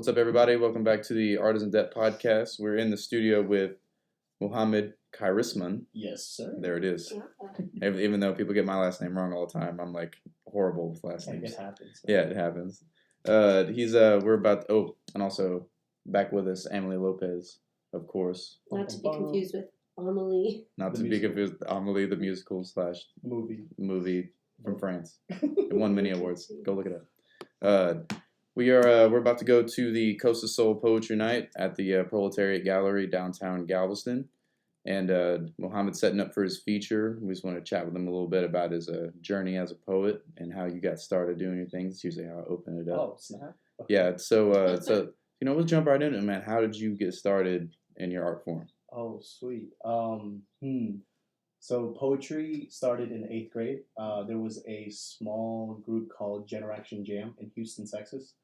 What's up, everybody? Welcome back to the Artisan Debt Podcast. We're in the studio with Mohammed Khaerisman. Yes, sir. There it is. Even though people get my last name wrong all the time, I'm like horrible with last names. It happens. Yeah, it happens. We're about. And also back with us, Emily Lopez, of course. Not to be confused with Amelie. Not to be confused with Amelie, the musical / movie from France. It won many awards. Go look it up. We're about to go to the Coast of Soul Poetry Night at the Proletariat Gallery downtown Galveston, and Mohammed's setting up for his feature. We just want to chat with him a little bit about his journey as a poet and how you got started doing your things. It's usually how I open it up. Oh, snap! Yeah, so we'll jump right into it, man. How did you get started in your art form? Oh, sweet. So poetry started in 8th grade. There was a small group called Generation Jam in Houston, Texas.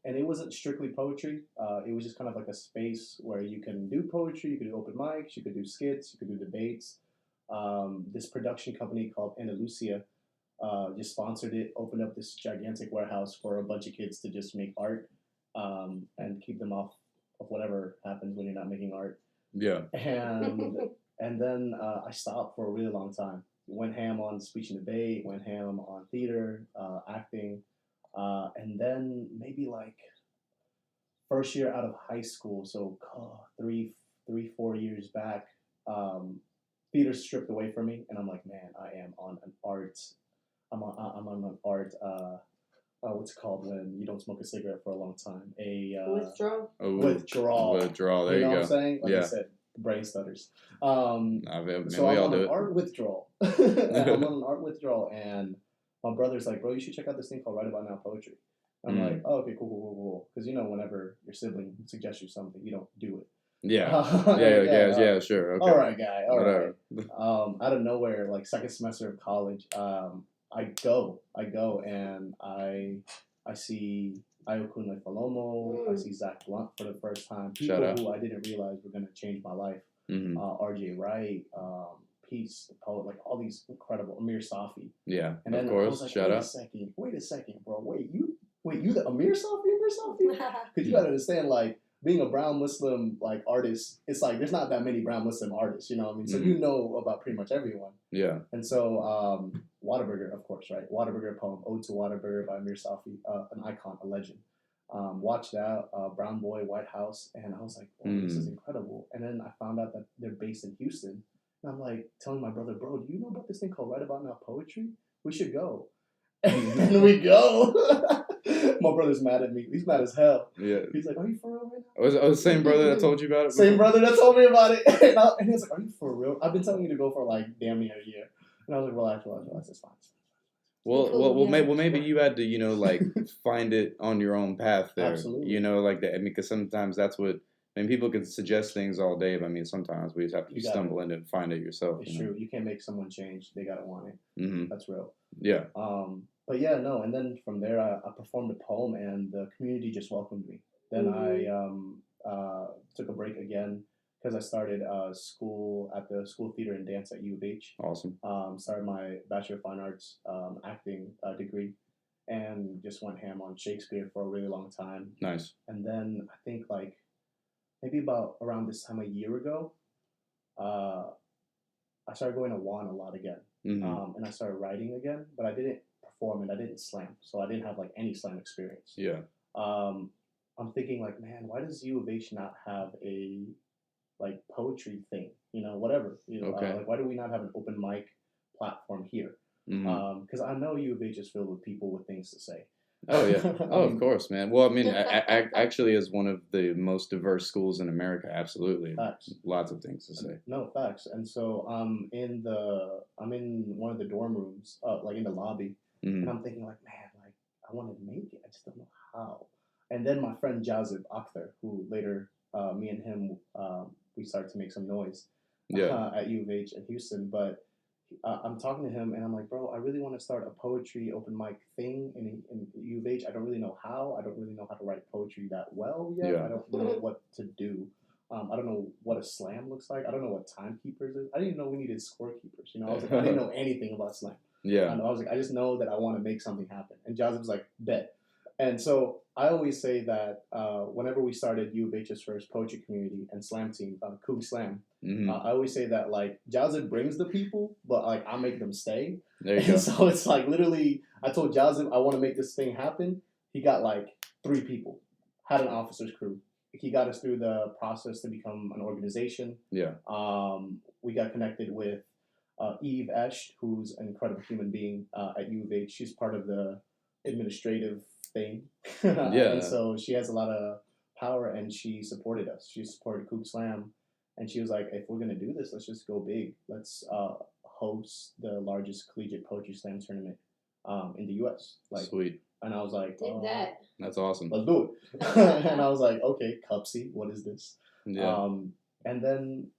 And it wasn't strictly poetry. It was just kind of like a space where you can do poetry, you could do open mics, you could do skits, you could do debates. This production company called Andalusia just sponsored it, opened up this gigantic warehouse for a bunch of kids to just make art and keep them off of whatever happens when you're not making art. Yeah. And then I stopped for a really long time. Went ham on speech and debate, went ham on theater, acting. And then maybe like first year out of high school, so 4 years back, theater stripped away from me, and I'm like, man, I am on an art. I'm on an art. What's it called when you don't smoke a cigarette for a long time? Withdrawal. Withdrawal. There you go. What I'm saying? Like yeah. I said, brain stutters. So I'm on an art withdrawal. I'm on an art withdrawal, and my brother's like, bro, you should check out this thing called Right About Now Poetry. I'm like, oh, okay, cool. Because, whenever your sibling suggests you something, you don't do it. Yeah. Sure. Okay. All right, guy. All Whatever. right. Out of nowhere, like second semester of college, I go and I see Ayokunle Falomo. I see Zach Blunt for the first time. People who I didn't realize were going to change my life. Mm-hmm. RJ Wright, Peace, the poet, like all these incredible, Amir Safi. Yeah, and then of course. I was like, Shout out. Wait a second, bro. Wait, you the Amir Safi? Because you gotta understand, like, being a brown Muslim like artist, it's like there's not that many brown Muslim artists, you know what I mean? So you know about pretty much everyone. Yeah. And so Whataburger, of course, right? Whataburger poem, Ode to Whataburger by Amir Safi, an icon, a legend. Watched that, Brown Boy, White House, and I was like, oh, this is incredible. And then I found out that they're based in Houston. And I'm like telling my brother, bro, do you know about this thing called Right About Now Poetry? We should go. And then we go. My brother's mad at me. He's mad as hell. Yeah. He's like, are you for real right now? Was the same brother that told you about it? Same brother that told me about it. And he was like, are you for real? I've been telling you to go for like damn near a year. And I was like, relax. It's fine. Well, maybe you had to, like, find it on your own path there. Absolutely. Like that. I mean, because sometimes that's what. I mean, people can suggest things all day, but I mean, sometimes we just have to stumble into it and find it yourself. It's true. You can't make someone change. They gotta want it. Mm-hmm. That's real. Yeah. But yeah, no. And then from there, I performed a poem, and the community just welcomed me. Then I took a break again because I started school at the School of Theater and Dance at U of H. Awesome. Started my Bachelor of Fine Arts acting degree, and just went ham on Shakespeare for a really long time. Nice. And then I think like maybe about around this time a year ago, I started going to WAN a lot again. Mm-hmm. And I started writing again, but I didn't perform and I didn't slam. So I didn't have like any slam experience. Yeah. I'm thinking like, man, why does U of H not have a like poetry thing? Whatever. Okay. Like why do we not have an open mic platform here? Mm-hmm. Because I know U of H is filled with people with things to say. Oh, yeah. Oh, of course, man. Well, I mean, actually, as one of the most diverse schools in America, absolutely. Facts. Lots of things to say. No, facts. And so I'm in one of the dorm rooms, like in the lobby, and I'm thinking like, man, like I want to make it. I just don't know how. And then my friend Jazib Akhtar, who later me and him, we started to make some noise at U of H in Houston, but I'm talking to him and I'm like, bro, I really want to start a poetry open mic thing in U of H. I don't really know how. I don't really know how to write poetry that well yet. Yeah. I don't know what to do. I don't know what a slam looks like. I don't know what timekeepers is. I didn't even know we needed scorekeepers. I was like, I didn't know anything about slam. Yeah. And I was like, I just know that I want to make something happen. And Jazz was like, bet. And so I always say that whenever we started U of H's first poetry community and slam team, Coog Slam, I always say that like Jazib brings the people, but like I make them stay. There you And go. so it's like literally, I told Jazib I want to make this thing happen. He got like 3 people, had an officer's crew. He got us through the process to become an organization. Yeah. We got connected with Eve Esch, who's an incredible human being at U of H. She's part of the administrative thing. Yeah. And so she has a lot of power, and she supported us. She supported Kook Slam, and she was like, if we're going to do this, let's just go big. Let's host the largest collegiate poetry slam tournament in the U.S. Like, Sweet. And I was like, Did that. That's awesome. let's do it. And I was like, okay, Cupsy, what is this? Yeah. And then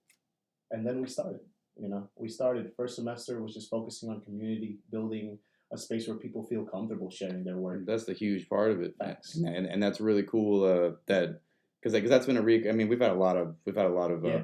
we started. You know, we started first semester was just focusing on community, building a space where people feel comfortable sharing their work. That's the huge part of it. Facts. And that's really cool that because that's been I mean, we've had a lot of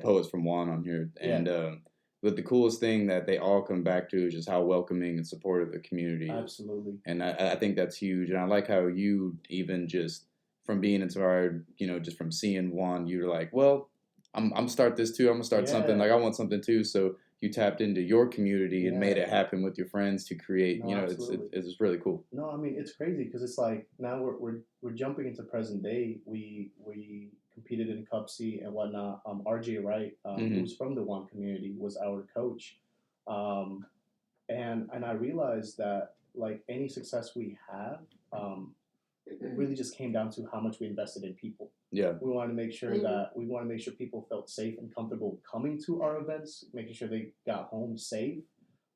poets from Juan on here, and but the coolest thing that they all come back to is just how welcoming and supportive the community is. Absolutely. And I think that's huge. And I like how you even just from being inspired, you know, just from seeing Juan, you're like, well, I'm start this too. I'm gonna start something. Like I want something too. So you tapped into your community and made it happen with your friends to create. No, you know, absolutely. it's really cool. No, I mean it's crazy because it's like now we're jumping into present day. We competed in Cup C and whatnot. RJ Wright, who's from the One community, was our coach, and I realized that like any success we have, it really just came down to how much we invested in people. Yeah. We wanted to make sure people felt safe and comfortable coming to our events, making sure they got home safe,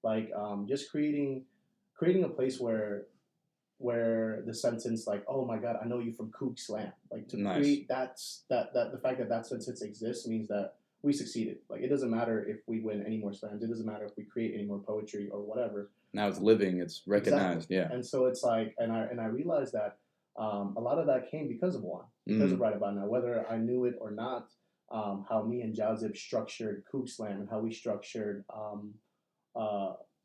like just creating a place where the sentence like, oh my God, I know you from Kook Slam, like to create that the fact that sentence exists means that we succeeded. Like it doesn't matter if we win any more slams, it doesn't matter if we create any more poetry or whatever. Now it's living, it's recognized. Exactly. Yeah. And so it's like, and I realized that a lot of that came because of Juan, because of Right About Now, whether I knew it or not. How me and Jazib structured Kook Slam and how we structured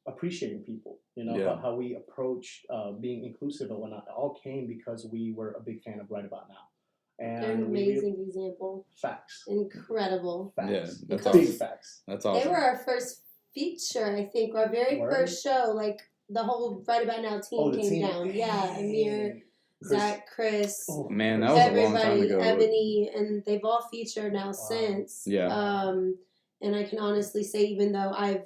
appreciating people, you know, how we approached being inclusive and whatnot. It all came because we were a big fan of Right About Now. And they're an amazing example. Facts. Incredible. Facts. Yeah, that's big awesome. Facts. That's awesome. They were our first feature, I think, our very first show. Like the whole Right About Now team came down. Yeah, Amir, Zach, Chris. Oh, man, that was a long time ago. Ebony, and they've all featured now since. Yeah. And I can honestly say, even though I've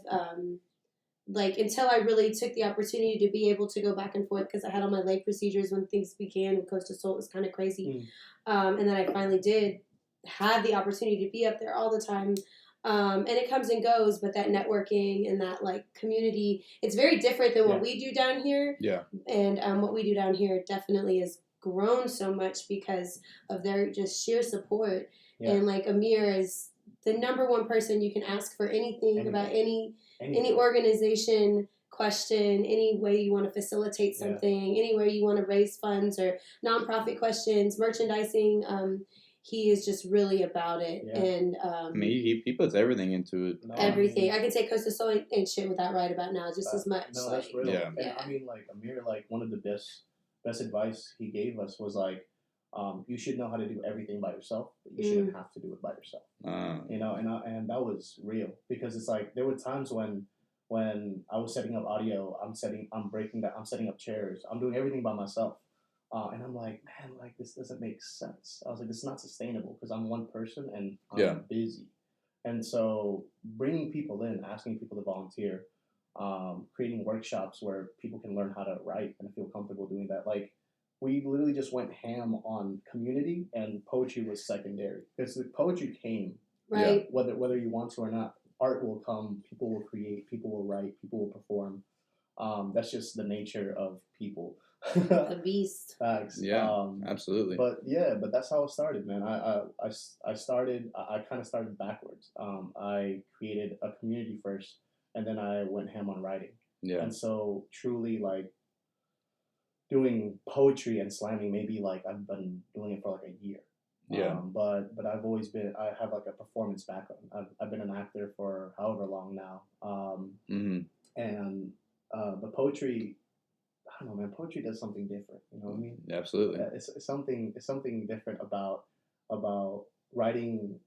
like until I really took the opportunity to be able to go back and forth because I had all my leg procedures when things began and Coast to Soul was kind of crazy. And then I finally did have the opportunity to be up there all the time. And it comes and goes, but that networking and that like community, it's very different than what we do down here. Yeah. And what we do down here definitely has grown so much because of their just sheer support. Yeah. And like Amir is the number one person you can ask for anything. About any organization question, any way you want to facilitate something, anywhere you want to raise funds or nonprofit questions, merchandising. He is just really about it. Yeah. And I mean, he puts everything into it. Everything. I can say Coast to Soul ain't shit without Right About Now just as much. No, that's real. Yeah. And I mean, like Amir, like one of the best advice he gave us was like, you should know how to do everything by yourself, but you shouldn't have to do it by yourself. You know, and that was real because it's like there were times when I was setting up audio, I'm setting up chairs, I'm doing everything by myself, and I'm like, man, like this doesn't make sense. I was like, this is not sustainable because I'm one person and I'm busy, and so bringing people in, asking people to volunteer, creating workshops where people can learn how to write and feel comfortable doing that, like. We literally just went ham on community, and poetry was secondary. Because the poetry came, right? Whether you want to or not, art will come. People will create. People will write. People will perform. That's just the nature of people. A beast. Facts. Yeah, absolutely. But that's how it started, man. I started. I kind of started backwards. I created a community first, and then I went ham on writing. Yeah. And so truly, like. Doing poetry and slamming, maybe like I've been doing it for like a year. Yeah. But I've always I have like a performance background. I've been an actor for however long now. And the poetry, I don't know, man. Poetry does something different. You know what I mean? Absolutely. Yeah, it's something different about writing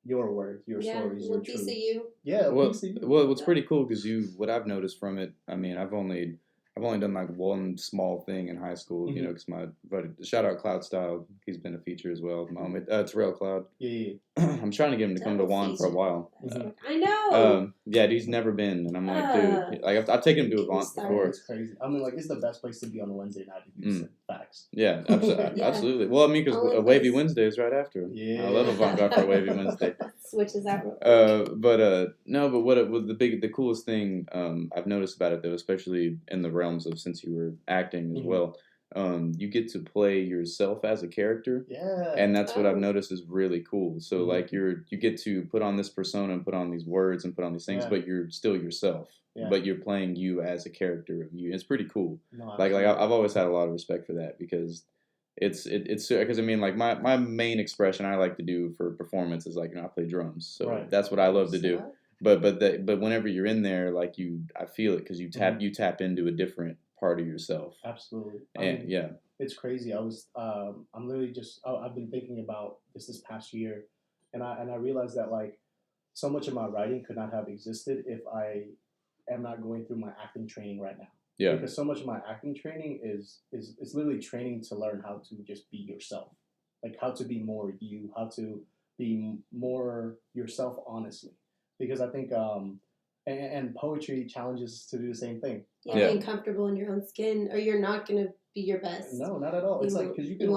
your words, your stories, your piece truth. of you. Yeah, Well, piece of you. well, what's pretty cool because what I've noticed from it. I mean, I've only done like one small thing in high school. You know, because but shout out Cloud Style. He's been a feature as well at the moment. It's Real Cloud. Yeah. I'm trying to get him to come to Juan for a while. I know. Yeah, he's never been, and I'm like, dude, like I've taken him to Avant before. It's crazy. I mean, like, it's the best place to be on a Wednesday night if you facts. Yeah, absolutely. Well, I mean, because Wavy Wednesday is right after. Yeah. I love Avant Garde for Wavy Wednesday. Switches out. But the coolest thing I've noticed about it though, especially in the realms of since you were acting as well, you get to play yourself as a character. Yeah. And that's what I've noticed is really cool. So like you get to put on this persona and put on these words and put on these things, but you're still yourself. Yeah. But you're playing you as a character of you. It's pretty cool. No, like I've always had a lot of respect for that because it's because I mean like my main expression I like to do for performance is like I play drums, so that's what I love to do. But whenever you're in there, like I feel it because you tap into a different part of yourself. Absolutely. And it's crazy. I'm literally just I've been thinking about this past year, and I realized that like so much of my writing could not have existed if I am not going through my acting training right now. Yeah. Because so much of my acting training is literally training to learn how to just be yourself, like how to be more you, how to be more yourself honestly. Because I think and poetry challenges us to do the same thing. Yeah, being comfortable in your own skin, or you're not gonna be your best. No, not at all. It's like because you can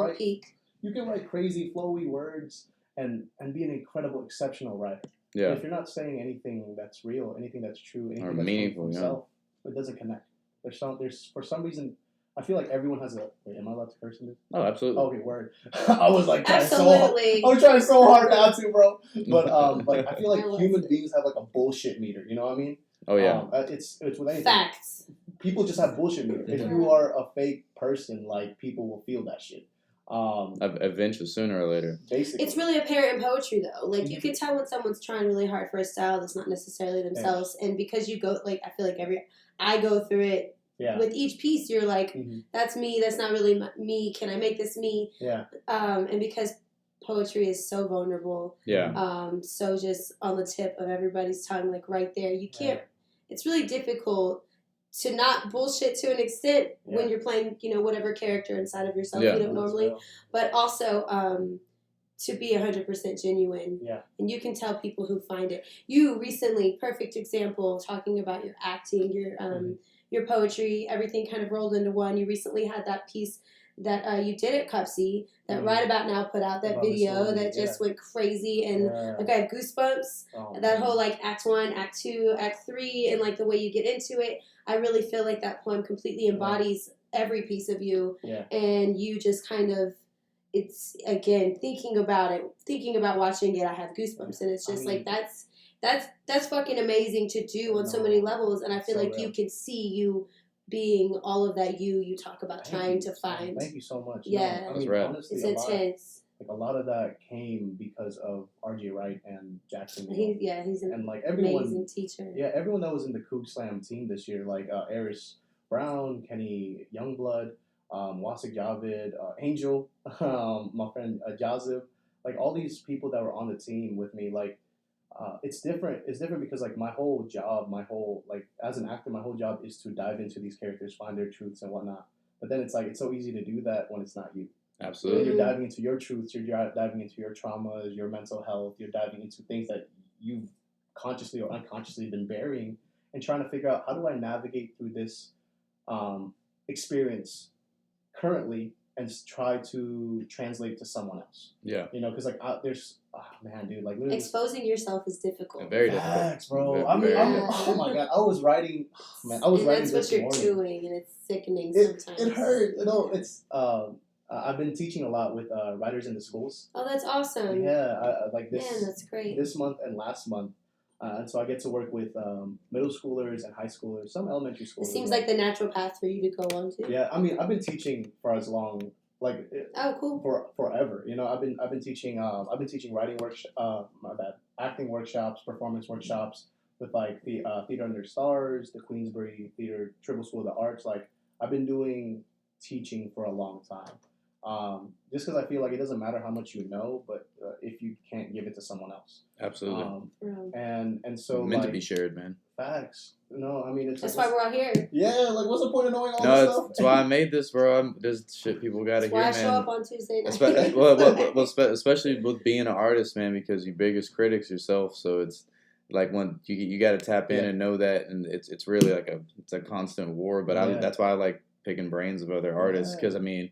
write crazy flowy words and be an incredible, exceptional writer. Yeah. But if you're not saying anything that's real, anything that's true, anything that's meaningful, yourself, it doesn't connect. There's for some reason. I feel like everyone has a. Wait, am I allowed to curse in this? Oh, absolutely. Okay, word. I was like, I was trying so hard not to, bro. But like, I feel like human beings have like a bullshit meter. You know what I mean? Oh yeah. It's with anything. Facts. People just have bullshit meter. If you are a fake person, like people will feel that shit. Eventually, sooner or later. Basically, it's really apparent in poetry though. Like you can tell when someone's trying really hard for a style that's not necessarily themselves, and because you go like I feel like I go through it. Yeah. With each piece, you're like, that's me. That's not really me. Can I make this me? Yeah. And because poetry is so vulnerable. Yeah. So just on the tip of everybody's tongue, like right there, you can't. It's really difficult to not bullshit to an extent when you're playing, whatever character inside of yourself you don't normally, but also to be 100% genuine. Yeah. And you can tell people who find it. You recently, perfect example, talking about your acting, your poetry, everything kind of rolled into one. You recently had that piece that you did at Cupsy that right about now put out that video that just went crazy, and like I have goosebumps. That whole like Act 1, Act 2, Act 3, and like the way you get into it, I really feel like that poem completely embodies every piece of you, and you just kind of, it's again thinking about watching it, I have goosebumps, and it's just like that's fucking amazing to do on so many levels, and I feel like you can see you being all of that you talk about trying to find. Thank you so much. Yeah, no, I mean, honestly, it's intense. A lot of that came because of RJ Wright and Jackson. He's an amazing teacher. Yeah, everyone that was in the Kook Slam team this year, like Eris Brown, Kenny Youngblood, Wasik Javid, Angel, my friend Jazib, like all these people that were on the team with me, like. It's different. It's different because like my whole job, like as an actor, my whole job is to dive into these characters, find their truths and whatnot. But then it's like it's so easy to do that when it's not you. Absolutely. You're diving into your truths. You're diving into your traumas, your mental health. You're diving into things that you've consciously or unconsciously been burying, and trying to figure out how do I navigate through this experience currently and try to translate to someone else. Yeah. Because like there's, man, dude, like literally exposing yourself is difficult. Very difficult, bro. Oh my god, I was writing. Man, I was writing this morning. That's what you're doing, and it's sickening sometimes. It hurt. It's. I've been teaching a lot with writers in the schools. Oh, that's awesome. Yeah, like this. Man, that's great. This month and last month. And so I get to work with middle schoolers and high schoolers, some elementary schoolers. It seems like the natural path for you to go on to. Yeah, I mean, I've been teaching for as long, like cool, for forever. I've been teaching. I've been teaching writing acting workshops, performance workshops with like the Theater Under Stars, the Queensbury Theater Tribal School of the Arts. Like I've been doing teaching for a long time. Just because I feel like it doesn't matter how much you know, but if you can't give it to someone else. Absolutely. And so meant like, to be shared, man. Facts. No, I mean that's why we're all here. Yeah, like what's the point of knowing all this stuff? That's why I made this, bro. There's shit people gotta hear, man. That's why I show up on Tuesday night. Especially with being an artist, man, because your biggest critic's yourself. So it's like when you got to tap in and know that, and it's really like it's a constant war. But that's why I like picking brains of other artists, because I mean,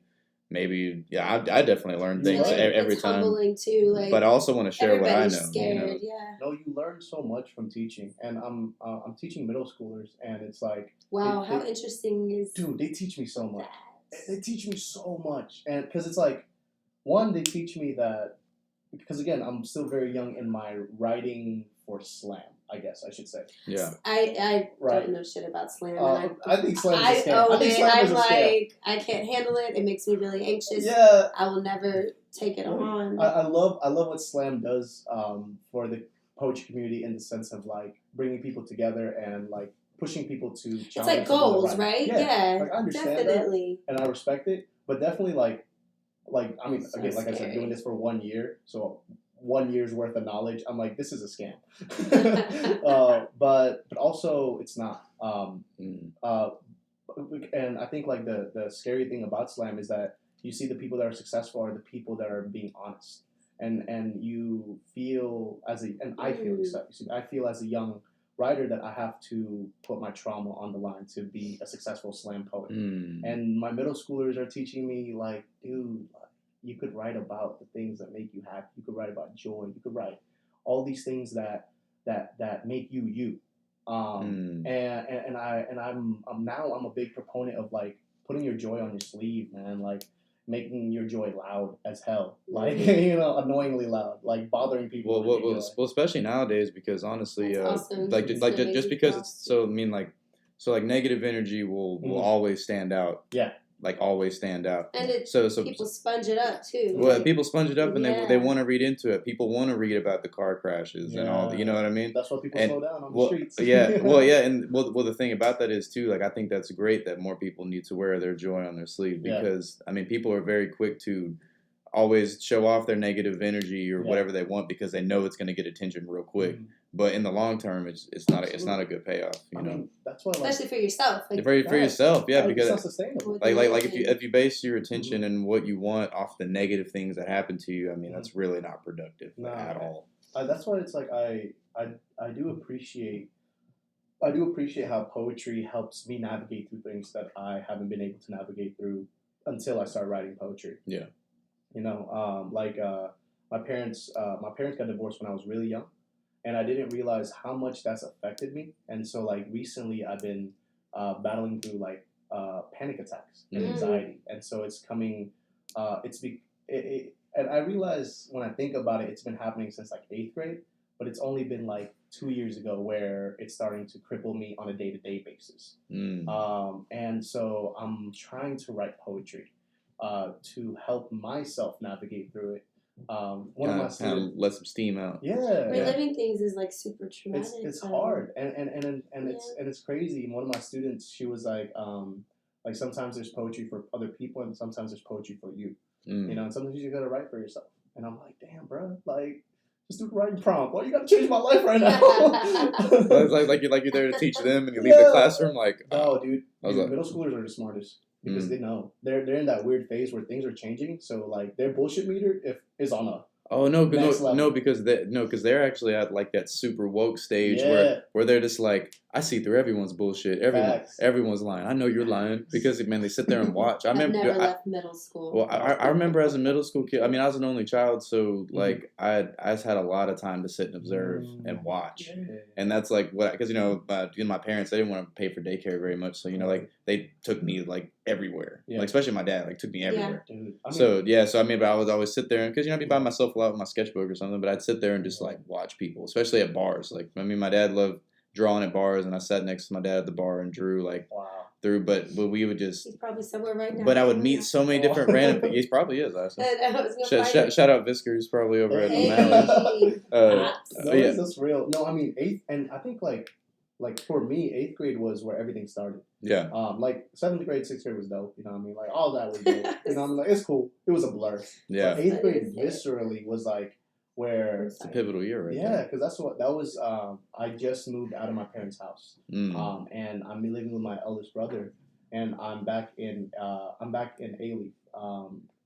maybe I definitely learn things every time. Humbling too, like, but I also want to share what I know. Scared, No, you learn so much from teaching, and I'm teaching middle schoolers, and it's like, wow, how interesting is, dude, they teach me so much. They teach me so much, and because it's like, one, they teach me that, because again, I'm still very young in my writing for slam, I guess I should say. Yeah. I don't know shit about slam. I think slam is a scam. I'm like, I can't handle it. It makes me really anxious. Yeah. I will never take it on. I love what slam does for the poetry community, in the sense of like bringing people together and like pushing people to challenge. It's like goals, right? Yeah. Like, I understand definitely. that, and I respect it, but definitely like I mean, again, like I said, doing this for 1 year, so 1 year's worth of knowledge, I'm like, this is a scam. But also it's not. And I think like the scary thing about slam is that you see the people that are successful are the people that are being honest, and you feel I feel as a young writer that I have to put my trauma on the line to be a successful slam poet. And my middle schoolers are teaching me like, dude, you could write about the things that make you happy. You could write about joy. You could write all these things that make you. And I'm a big proponent of like putting your joy on your sleeve, man. Like making your joy loud as hell, like annoyingly loud, like bothering people. Well, especially nowadays, because honestly, awesome. just because it's so. I mean, like negative energy will always stand out. Yeah. Like always stand out. And so people sponge it up too. Well, people sponge it up, and they want to read into it. People want to read about the car crashes and all. You know what I mean? That's why people slow down on the streets. And the thing about that is too, like, I think that's great that more people need to wear their joy on their sleeve, because I mean, people are very quick to always show off their negative energy or whatever they want, because they know it's going to get attention real quick. But in the long term, it's not a good payoff. You know, that's why, especially for yourself. Like, for yourself, because it's not sustainable. Like if you base your attention and what you want off the negative things that happen to you, I mean, that's really not productive at all. That's why it's like I do appreciate how poetry helps me navigate through things that I haven't been able to navigate through until I started writing poetry. Yeah. My parents got divorced when I was really young, and I didn't realize how much that's affected me. And so like recently I've been battling through like panic attacks and anxiety. And so it's coming, and I realize when I think about it, it's been happening since like 8th grade, but it's only been like 2 years ago where it's starting to cripple me on a day-to-day basis. And so I'm trying to write poetry to help myself navigate through it. One of my students, let some steam out. Reliving things is like super traumatic. It's hard, and it's crazy. And one of my students, she was like sometimes there's poetry for other people, and sometimes there's poetry for you. You know, and sometimes you gotta write for yourself. And I'm like, damn, bro, like, just do the writing prompt. Why you gotta change my life right now? like you're there to teach them, and you leave the classroom like, oh, dude, middle schoolers are the smartest. Because they know they're in that weird phase where things are changing. So like their bullshit meter is on a because they're actually at like that super woke stage where they're just like, I see through everyone's bullshit. Everyone's lying. I know you're lying, because man, they sit there and watch. I've never left middle school. Well, I remember as a middle school kid. I mean, I was an only child, so like I just had a lot of time to sit and observe and watch. And that's like what, because my parents, they didn't want to pay for daycare very much, so like they took me like everywhere. Like especially my dad, like took me everywhere. Dude, so I mean, but I would always sit there, because I'd be by myself a lot with my sketchbook or something, but I'd sit there and just like watch people, especially at bars. Like, I mean, my dad loved drawing at bars, and I sat next to my dad at the bar and drew like through. But we would just. He's probably somewhere right now. But I would meet so many different random people. He probably is. Shout out Visker, who's probably over at the Mallard. That's real. No, I mean 8th, and I think like like for me, 8th grade was where everything started. Yeah. Like 7th grade, 6th grade was dope. You know what I mean? Like all that was dope. You know what I mean? Like it's cool. It was a blur. Yeah. But 8th grade viscerally was like where it's a pivotal year, right? Yeah, because that was. I just moved out of my parents' house, and I'm living with my eldest brother, and I'm back in A-Leaf.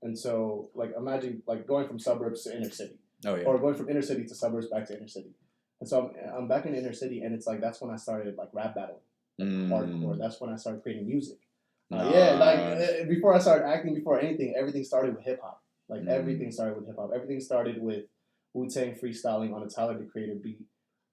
And so like imagine like going from suburbs to inner city. Oh yeah. Or going from inner city to suburbs back to inner city. And so I'm back in the inner city, and it's like that's when I started like rap battling, hardcore. That's when I started creating music. Yeah, like before I started acting, before anything, everything started with hip hop. Like everything started with hip hop. Everything started with Wu-Tang freestyling on a Tyler the Creator beat,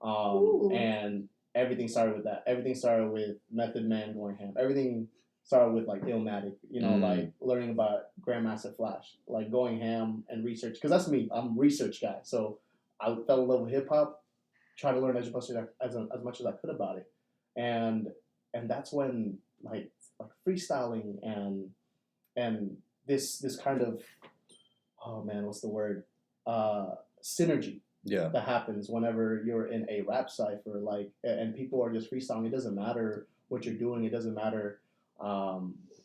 and everything started with that. Everything started with Method Man going ham. Everything started with like Illmatic, you know, like learning about Grandmaster Flash, like going ham and research. Because that's me. I'm a research guy. So I fell in love with hip hop, tried to learn as much as I could about it, and that's when like freestyling and this kind of, oh man, what's the word? Synergy that happens whenever you're in a rap cipher, like, and people are just freestyling. It doesn't matter what you're doing. It doesn't matter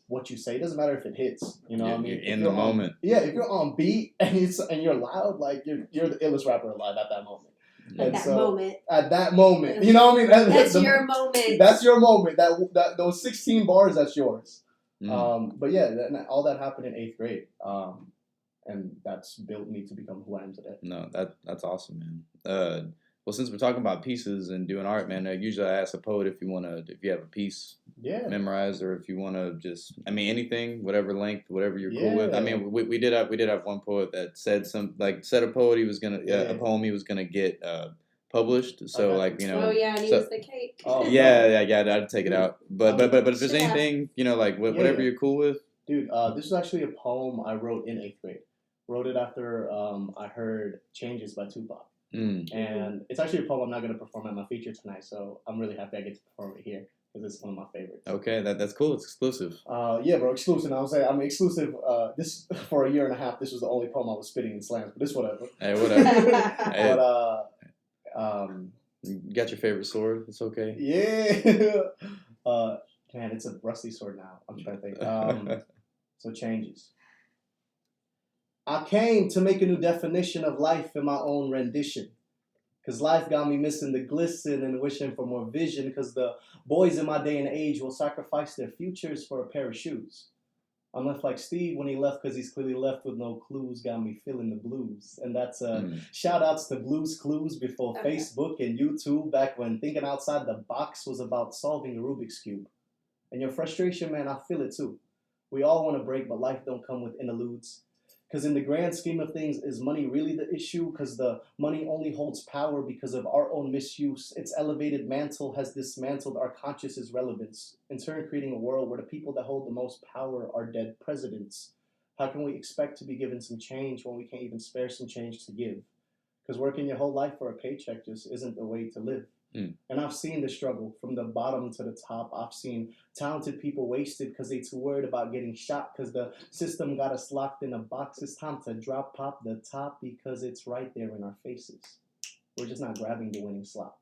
what you say. It doesn't matter if it hits. You know what I mean? In the moment. If you're on beat and you're loud, like you're the illest rapper alive at that moment. At that moment, you know what I mean? That's your moment. That's your moment. That those 16 bars, that's yours. But yeah, all that happened in 8th grade. And that's built me to become who I am today. No, that's awesome, man. Well, since we're talking about pieces and doing art, man, usually I ask a poet if you have a piece memorized, or if you want to just, I mean, anything, whatever length, whatever you're cool with. I mean, we did have one poet that said a poem he was gonna get published. So like, you know. Oh yeah, and he was the cake. Oh, yeah, I'd take it out. But if there's anything, you know, like whatever you're cool with. Dude, this is actually a poem I wrote in 8th grade. Wrote it after I heard Changes by Tupac. And it's actually a poem I'm not going to perform at my feature tonight, so I'm really happy I get to perform it here because it's one of my favorites. Okay, that's cool. It's exclusive. Yeah, bro, exclusive. I'm exclusive. This for a year and a half. This was the only poem I was spitting in slams, but this whatever. Hey, whatever. But you got your favorite sword? It's okay. Yeah. Man, it's a rusty sword now. I'm trying to think. So Changes. I came to make a new definition of life in my own rendition. Because life got me missing the glisten and wishing for more vision. Because the boys in my day and age will sacrifice their futures for a pair of shoes. I'm left like Steve when he left because he's clearly left with no clues. Got me feeling the blues. And that's shout outs to Blues Clues before Facebook and YouTube. Back when thinking outside the box was about solving a Rubik's Cube. And your frustration, man, I feel it too. We all want to break, but life don't come with interludes. Because in the grand scheme of things, is money really the issue? Because the money only holds power because of our own misuse. Its elevated mantle has dismantled our consciousness relevance, in turn creating a world where the people that hold the most power are dead presidents. How can we expect to be given some change when we can't even spare some change to give? Because working your whole life for a paycheck just isn't the way to live. And I've seen the struggle from the bottom to the top. I've seen talented people wasted because they too worried about getting shot because the system got us locked in a box. It's time to pop the top because it's right there in our faces. We're just not grabbing the winning slot.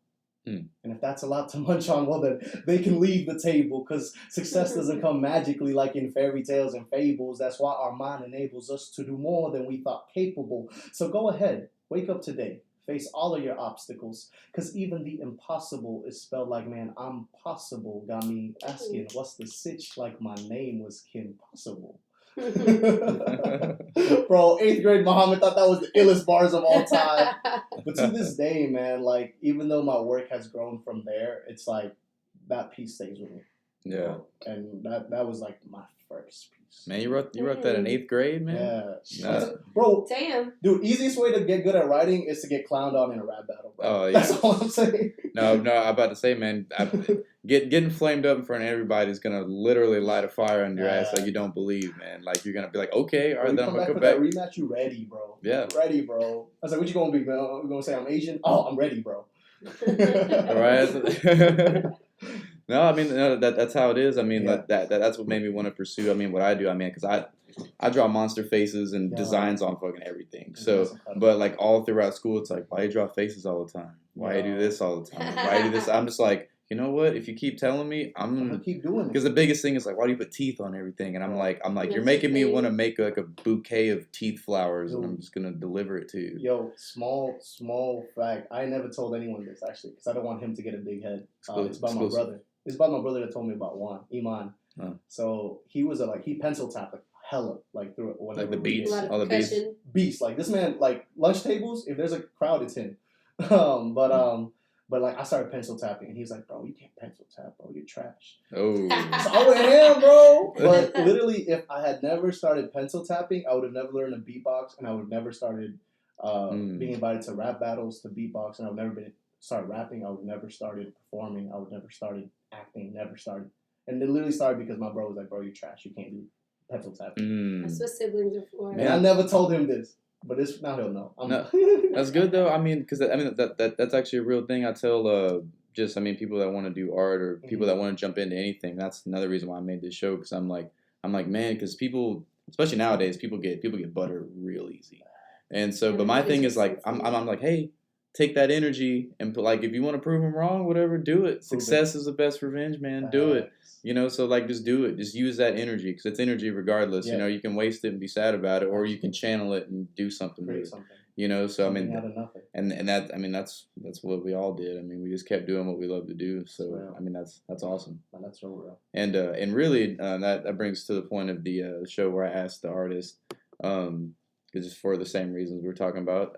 And if that's a lot to munch on, well then they can leave the table because success doesn't come magically like in fairy tales and fables. That's why our mind enables us to do more than we thought capable. So go ahead, wake up today. Face all of your obstacles, because even the impossible is spelled like, man, I'm possible. Got me asking, what's the sitch like my name was Kim Possible? Bro, 8th grade Muhammad thought that was the illest bars of all time. But to this day, man, like, even though my work has grown from there, it's like, that piece stays with me. Yeah. And that was like my first piece. Man, you wrote that in 8th grade, man? Yeah. Bro. Damn. Dude, easiest way to get good at writing is to get clowned on in a rap battle, bro. Oh, yeah. That's all I'm saying. No, I'm about to say, man, getting flamed up in front of everybody is going to literally light a fire under your ass like you don't believe, man. Like, you're going to be like, okay, all right, then I'm going to come back. That rematch, you ready, bro. Yeah. Ready, bro. I was like, what you going to be, man? You going to say I'm Asian? Oh, I'm ready, bro. All right. No, I mean that's how it is. I mean that's what made me want to pursue. I mean what I do. I mean because I draw monster faces and designs on fucking everything. So, but like all throughout school, it's like why you draw faces all the time? Why you do this all the time? Why you do this? I'm just like you know what? If you keep telling me, I'm I'm gonna gonna keep doing it. Because the biggest thing is like, why do you put teeth on everything? And I'm like, you're making me want to make like a bouquet of teeth flowers, and I'm just gonna deliver it to you. Yo, small fact. I never told anyone this actually, because I don't want him to get a big head. It's about my brother. It's about my brother that told me about Iman. Huh. So he was he pencil tapped like hella through it. Like the beats, all the beats. Beats. Like this man, like lunch tables. If there's a crowd, it's him. But like I started pencil tapping, and he's like, "Bro, you can't pencil tap, bro. You're trash." Oh, so I went ham, bro. But literally, if I had never started pencil tapping, I would have never learned to beatbox, and I would have never started being invited to rap battles to beatbox, and I would never started rapping. I would never started performing. I would never started acting. Never started. And it literally started because my bro was like, "Bro, you're trash. You can't do pencil tapping." That's what siblings are for. And I never told him this. But now he'll know. No, that's good though. I mean, because that's actually a real thing. I tell people that want to do art or people that want to jump into anything. That's another reason why I made this show, because I'm like man, because people, especially nowadays, people get butter real easy. And so, but my thing is like I'm like, hey, take that energy and put, like, if you want to prove them wrong, whatever, do it. Success is the best revenge, man. Do it. You know, so like just do it. Just use that energy, because it's energy regardless. Yeah. You know, you can waste it and be sad about it, or you can channel it and do something with it. You know, so something out of nothing. And that's what we all did. I mean, we just kept doing what we love to do. So I mean, that's awesome. That's so real. And really that brings to the point of the show where I asked the artist, just for the same reasons we were talking about.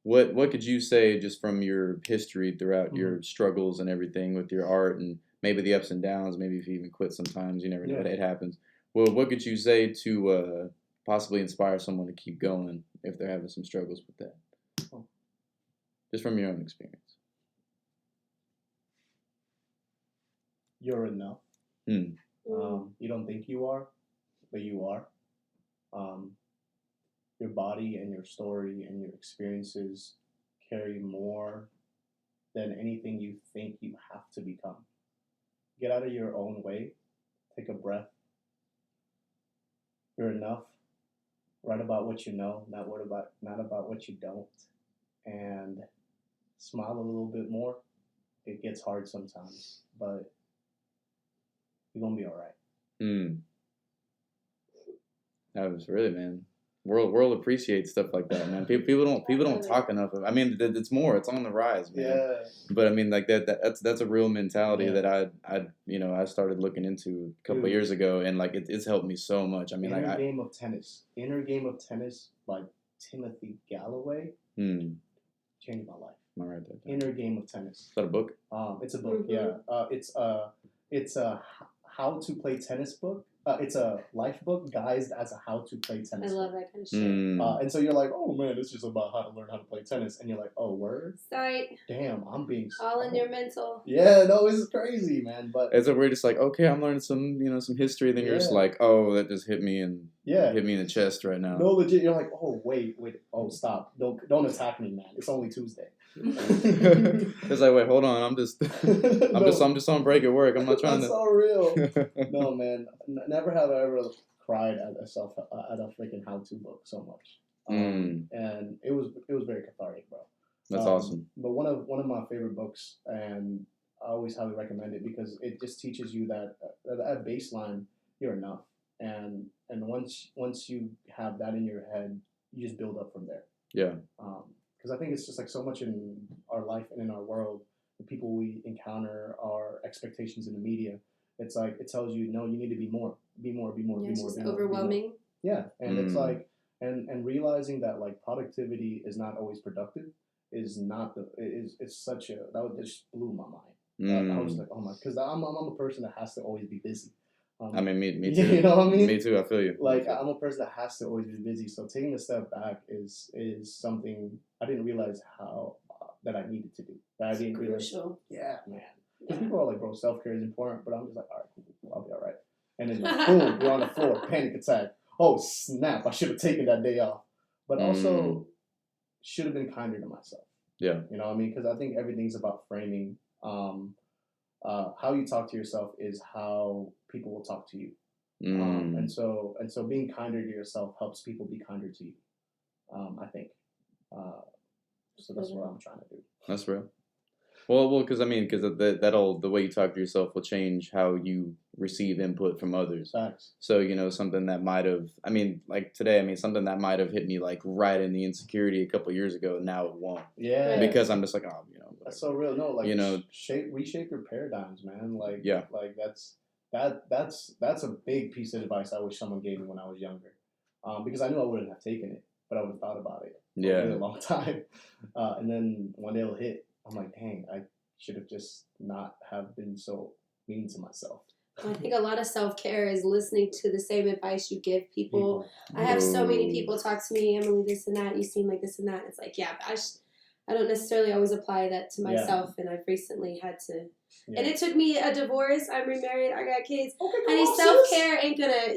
What could you say just from your history throughout your struggles and everything with your art, and maybe the ups and downs, maybe if you even quit sometimes, you never know, it happens. Well, what could you say to possibly inspire someone to keep going if they're having some struggles with that? Just from your own experience. You're enough. You don't think you are, but you are. Your body and your story and your experiences carry more than anything you think you have to become. Get out of your own way. Take a breath. You're enough. Write about what you know, not about what you don't. And smile a little bit more. It gets hard sometimes, but you're gonna be all right. That was really, man. World appreciates stuff like that, man. People don't talk enough of it. I mean, it's on the rise, man. Yeah. But I mean, like that's a real mentality that I started looking into a couple of years ago, and like it's helped me so much. I mean, Inner Game of Tennis by Timothy Galloway changed my life. Am I right there? Inner Game of Tennis. Is that a book? It's a book. Yeah. It's a how to play tennis book. It's a life book guised as a how to play tennis. I love that kind of shit. And so you're like, oh man, it's just about how to learn how to play tennis. And you're like, oh, word? Sorry. Damn, I'm being... all in your mental. Yeah, no, it's crazy, man. But it's we're just like, okay, I'm learning some history. Then you're just like, oh, that just hit me in the chest right now. No, legit, you're like, oh, wait, oh, stop. Don't attack me, man. It's only Tuesday. It's like, wait, hold on. I'm just on break at work. I'm not trying That's so real. No, man. Never have I ever cried at a freaking how-to book so much. And it was very cathartic, bro. That's awesome. But one of my favorite books, and I always highly recommend it because it just teaches you that at baseline you're enough, and once you have that in your head, you just build up from there. Yeah. Because I think it's just like so much in our life and in our world, the people we encounter, our expectations in the media. It's like it tells you, no, you need to be more. It's just overwhelming. Yeah, and it's like, and realizing that like productivity is not always productive is not it's such a that just blew my mind. I was like, oh my, because I'm a person that has to always be busy. I mean, me too. You know what I mean? Me too. I feel you. Like I'm a person that has to always be busy. So taking a step back is something I didn't realize how that I needed to do. That I didn't realize. Yeah, man. Because people are like, bro, self-care is important, but I'm just like, all right, cool, I'll be all right. And then like, boom, you're on the floor, panic attack. Oh snap! I should have taken that day off, but also should have been kinder to myself. Yeah, you know what I mean? Because I think everything's about framing. How you talk to yourself is how people will talk to you. And so being kinder to yourself helps people be kinder to you. I think. So that's what I'm trying to do. That's real. Well, because the way you talk to yourself will change how you receive input from others. Facts. So something that might have, like today, something that might have hit me like right in the insecurity a couple years ago, now it won't. Yeah. Because I'm just like, whatever. That's so real. No, like reshape your paradigms, man. Like like that's a big piece of advice I wish someone gave me when I was younger. Because I knew I wouldn't have taken it, but I would have thought about it for a really long time. And then one day it'll hit. I'm like, dang, I should have just not have been so mean to myself. I think a lot of self-care is listening to the same advice you give people. I have so many people talk to me, Emily, this and that, you seem like this and that. It's like, I don't necessarily always apply that to myself, and I've recently had to. And it took me a divorce. I'm remarried. I got kids. Okay, and self-care ain't gonna.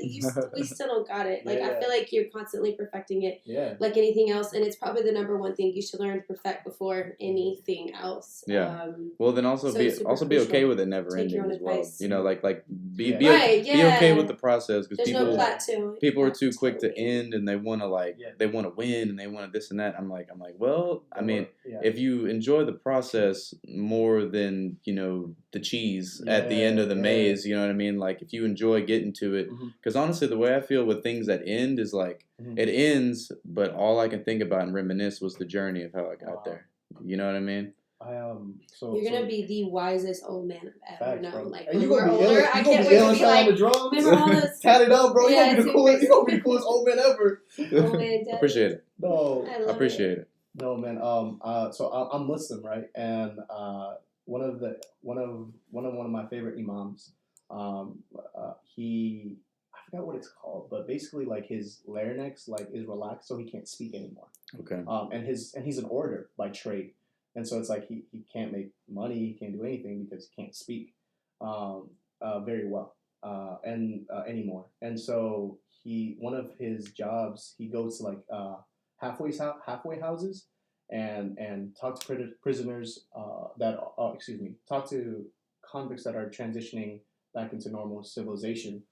We still don't got it. Like I feel like you're constantly perfecting it. Yeah. Like anything else, and it's probably the number one thing you should learn to perfect before anything else. Yeah. Well, then also be okay with it never ending as well. Advice. Be okay with the process, because no plateau. People are too quick to end, and they want to they want to win, and they want this and that. I'm like, well, if you enjoy the process more than the cheese at the end of the maze, you know what I mean? Like if you enjoy getting to it, because honestly, the way I feel with things that end is like it ends, but all I can think about and reminisce was the journey of how I got there. You know what I mean? You're gonna be the wisest old man I've ever known. Like when we're older, I can't wait to be like, remember all those tatted up, bro. You're gonna be the coolest old man ever. Old man dead. Appreciate it. No, I appreciate it. No, man. So I'm Muslim, right? And one of my favorite imams, he, I forgot what it's called, but basically like his larynx is relaxed, so he can't speak anymore. Okay. And he's an orator by trade, and so it's like he can't make money, he can't do anything because he can't speak very well anymore. And so one of his jobs, he goes to like halfway houses and talk to prisoners talk to convicts that are transitioning back into normal civilization,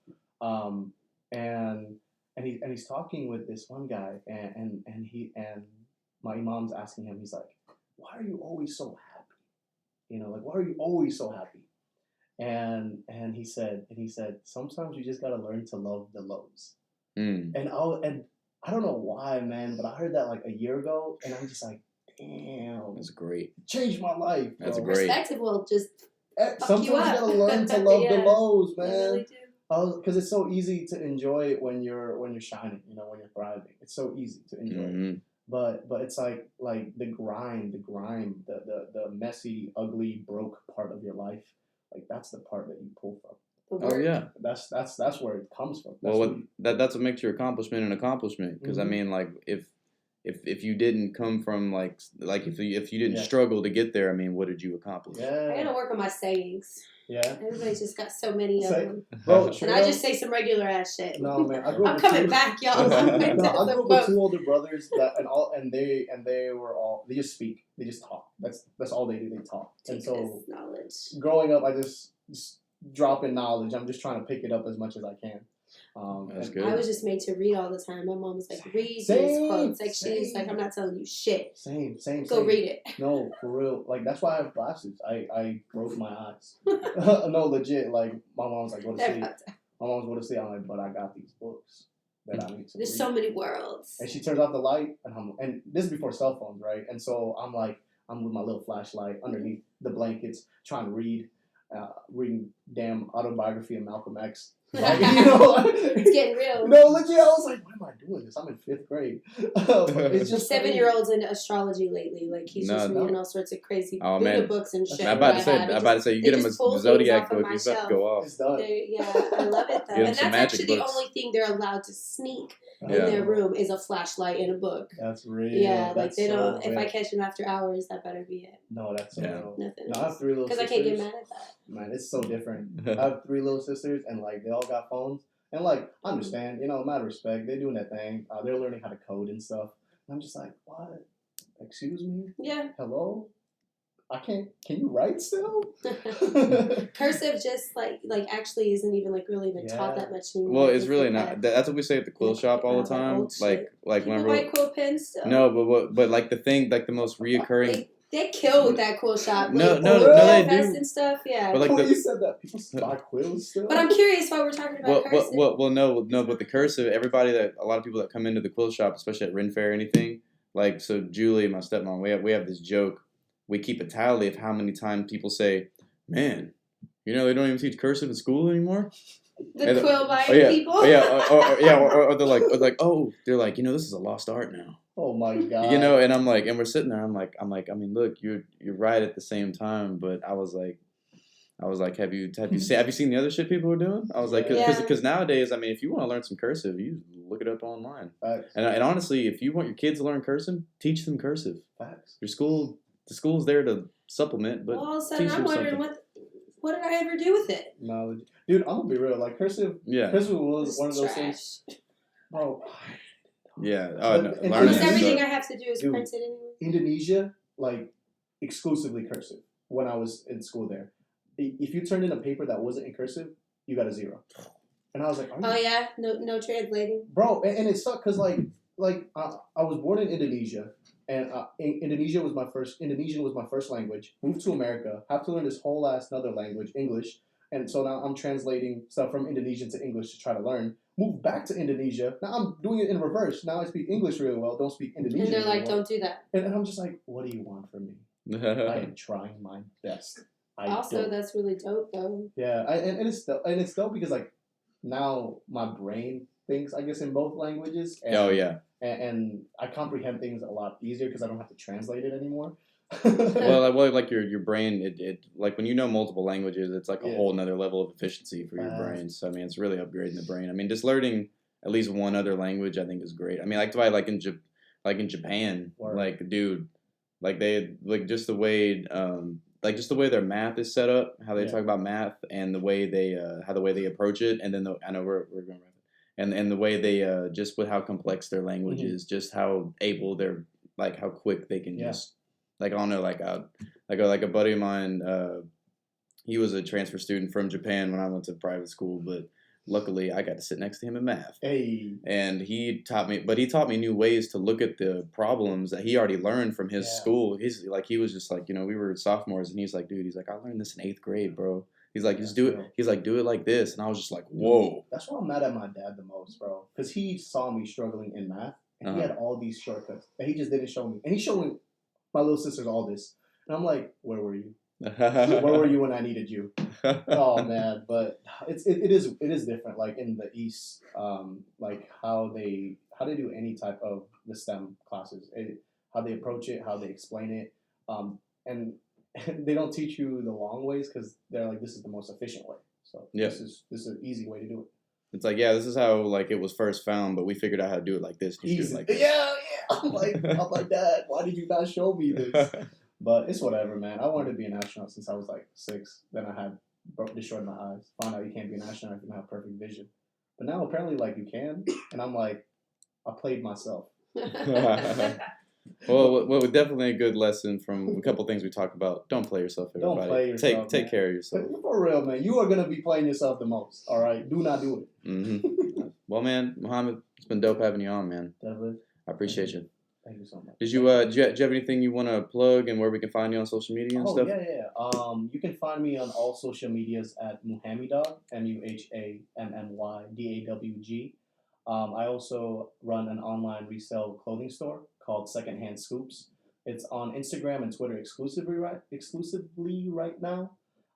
and he's talking with this one guy, and my imam's asking him, he's like, why are you always so happy? Why are you always so happy? And he said sometimes you just gotta learn to love the lows. And I don't know why, man, but I heard that like a year ago, and I'm just like, damn, that's great. Changed my life. That's bro. great. Perspective will just sometimes you gotta learn to love the lows, man. Really do. Because it's so easy to enjoy it when you're shining, when you're thriving. It's so easy to enjoy it. But it's like the grime, the messy, ugly, broke part of your life. Like that's the part that you pull from. Oh yeah, that's where it comes from. That's what makes your accomplishment an accomplishment. Because if you didn't come from if you didn't struggle to get there, what did you accomplish? Yeah. I gotta work on my sayings. Yeah. Everybody's just got so many of them. Bro, and I just say some regular ass shit. No, man. I'm coming back, y'all. I grew up with two older brothers and they were all, they just speak. They just talk. That's all they do. They talk. And so knowledge. Growing up, I just drop in knowledge. I'm just trying to pick it up as much as I can. That's good. I was just made to read all the time. My mom was like, read these quotes. Like she's like, I'm not telling you shit. Same. Go read it. No, for real. Like that's why I have glasses. I broke my eyes. No, legit. Like my mom's like, go to sleep. My mom's go to sleep. I'm like, but I got these books that I need to There's read. so many worlds. And she turns off the light, and this is before cell phones, right? And so I'm with my little flashlight underneath the blankets, trying to reading damn autobiography of Malcolm X. Like, it's getting real. No, legit. I was like, why am I doing this? I'm in 5th grade. It's just 7-year-olds into astrology lately. Like he's just reading all sorts of crazy Buddha books and shit. I'm about to say, you get him a Zodiac book, he's about to go off. It's done. Yeah, I love it though. And that's actually the only thing they're allowed to sneak in their room is a flashlight and a book. That's real. Yeah, that's they don't. So if I catch them after hours, that better be it. No, that's so real. Nothing. No, I have 3 little sisters. Because I can't get mad at that. Man, it's so different. I have 3 little sisters, and they all got phones. And I understand, mad respect. They're doing that thing. They're learning how to code and stuff. And I'm just like, what? Excuse me? Yeah. Hello? I can't. Can you write still? Cursive just actually isn't even really taught that much anymore. Well, it's really not. That's what we say at the quill shop all the time. Like whenever white quill pens still. No, but the thing, the most reoccurring. They kill with that quill shop. No, like, they Fest do. and stuff. Yeah. But like You said that people buy quills still. But I'm curious why we're talking about cursive. No, but the cursive, a lot of people that come into the quill shop, especially at Ren Fair or anything, like, so Julie, my stepmom, we have this joke. We keep a tally of how many times people say, man, they don't even teach cursive in school anymore. The quill buying people. Or they're like, oh, they're like, this is a lost art now. Oh my god. And I'm like, and we're sitting there. I'm like, I mean, look, you're right at the same time, but I was like, have you seen the other shit people are doing? I was like, because nowadays, I mean, if you want to learn some cursive, you look it up online. Facts. And honestly, if you want your kids to learn cursive, teach them cursive. Facts. The school's there to supplement, but all of a sudden, I'm wondering what did I ever do with it? Knowledge, dude. I'm gonna be real. Like cursive. Yeah. Cursive was one of those things, bro. Yeah. Almost everything I have to do is printed anyway. Indonesia, like, exclusively cursive. When I was in school there, if you turned in a paper that wasn't in cursive, you got a 0. And I was like, no translating, bro. And it sucked because I was born in Indonesia, and Indonesian was my first language. Moved to America, have to learn this whole ass another language, English. And so now I'm translating stuff from Indonesian to English to try to learn. Moved back to Indonesia. Now I'm doing it in reverse. Now I speak English really well. Don't speak Indonesian. And they're like, really well. don't do that. And I'm just like, what do you want from me? I am trying my best. That's really dope, though. Yeah, and it's dope because like now my brain thinks, I guess, in both languages. And, and I comprehend things a lot easier because I don't have to translate it anymore. well, like your brain, it like when you know multiple languages, it's like a whole nother level of efficiency for your brain. So I mean, it's really upgrading the brain. I mean, just learning at least one other language, I think, is great. I mean, like in Japan, like, dude, like they just the way their math is set up, how they talk about math, and the way they approach it, and then I know we're going and the way they just with how complex their language is, just how able they're, like, how quick they can just. Like, I don't know, like a buddy of mine, he was a transfer student from Japan when I went to private school, but luckily I got to sit next to him in math. Hey. And he taught me new ways to look at the problems that he already learned from his school. He was just like, we were sophomores, and he's like, dude, I learned this in 8th grade, bro. He's like, just do it. He's like, do it like this. And I was just like, whoa. That's why I'm mad at my dad the most, bro. Because he saw me struggling in math, and he had all these shortcuts that he just didn't show me. And he showed me my little sisters all this, and I'm like, where were you? Where were you when I needed you? Oh man, but it is different. Like in the East, like how they do any type of the STEM classes, how they approach it, how they explain it, and they don't teach you the long ways because they're like, this is the most efficient way. So this is an easy way to do it. It's like, this is how, like, it was first found, but we figured out how to do it like this. Easy. Like this. Yeah. I'm like, Dad, why did you not show me this? But it's whatever, man. I wanted to be an astronaut since I was like 6. Then I had destroyed my eyes. Found out you can't be an astronaut if you don't have perfect vision. But now apparently, like, you can. And I'm like, I played myself. Well, definitely a good lesson from a couple things we talked about. Don't play yourself, everybody. Don't play yourself. Take care of yourself. For real, man. You are gonna be playing yourself the most. All right, do not do it. Mm-hmm. Well, man, Muhammad, it's been dope having you on, man. Definitely. I appreciate you. Thank you so much. Did you have anything you want to plug and where we can find you on social media and stuff? Yeah. You can find me on all social medias at Muhammydawg, MuhammyDawg. I also run an online resale clothing store called Secondhand Scoops. It's on Instagram and Twitter exclusively right now.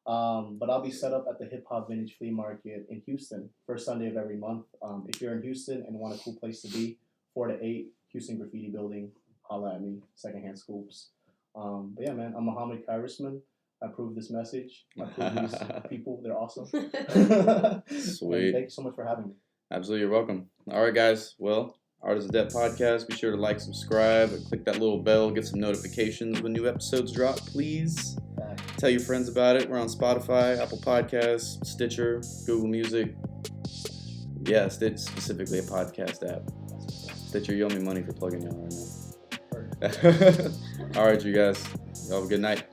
But I'll be set up at the Hip Hop Vintage Flea Market in Houston, first Sunday of every month. If you're in Houston and want a cool place to be, 4 to 8, Houston Graffiti Building, holla at me, Secondhand Scoops. But yeah, man, I'm Muhammad Khaerisman. I approve this message. I approve these people. They're awesome. Sweet. Thank you so much for having me. Absolutely, you're welcome. All right, guys. Well, Art is a Debt podcast. Be sure to like, subscribe, and click that little bell. Get some notifications when new episodes drop, please. Tell your friends about it. We're on Spotify, Apple Podcasts, Stitcher, Google Music. Yeah, Stitch, specifically a podcast app. Stitcher, you owe me money for plugging y'all right now. All right, you guys. Y'all have a good night.